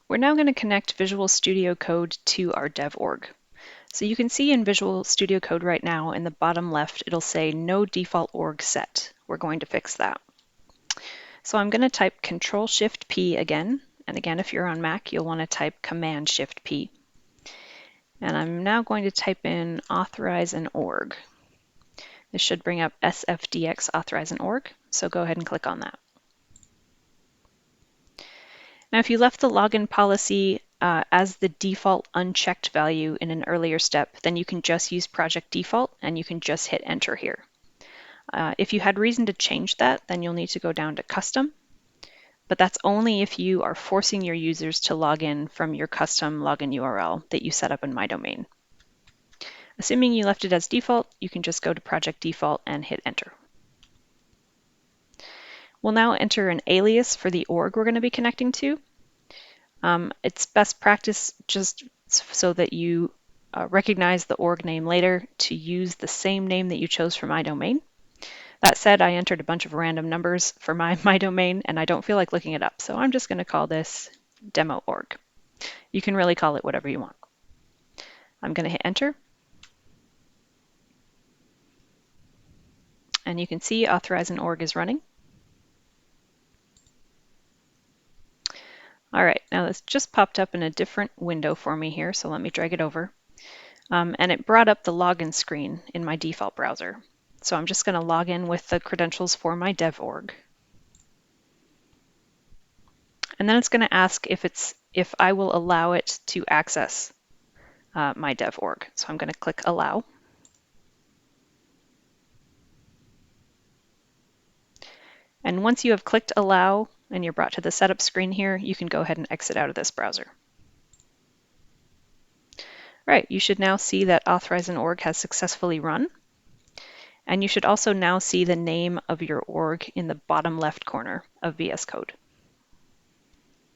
We're now going to connect Visual Studio Code to our dev org. So you can see in Visual Studio Code right now in the bottom left, it'll say no default org set. We're going to fix that. So I'm going to type Control-Shift-P again. And again, if you're on Mac, you'll want to type Command-Shift-P. And I'm now going to type in authorize an org. This should bring up SFDX authorize an org. So go ahead and click on that. Now, if you left the login policy as the default unchecked value in an earlier step, then you can just use project default and you can just hit enter here. If you had reason to change that, then you'll need to go down to custom, but that's only if you are forcing your users to log in from your custom login URL that you set up in MyDomain. Assuming you left it as default, you can just go to project default and hit enter. We'll now enter an alias for the org we're going to be connecting to. It's best practice, just so that you recognize the org name later, to use the same name that you chose for MyDomain. That said, I entered a bunch of random numbers for my domain, and I don't feel like looking it up, so I'm just going to call this demo org. You can really call it whatever you want. I'm going to hit enter. And you can see authorize an org is running. All right, now this just popped up in a different window for me here, so let me drag it over. And it brought up the login screen in my default browser. So I'm just going to log in with the credentials for my dev org. And then it's going to ask if I will allow it to access my dev org. So I'm going to click allow. And once you have clicked allow and you're brought to the setup screen here, you can go ahead and exit out of this browser. Right, you should now see that authorize an org has successfully run. And you should also now see the name of your org in the bottom left corner of VS Code.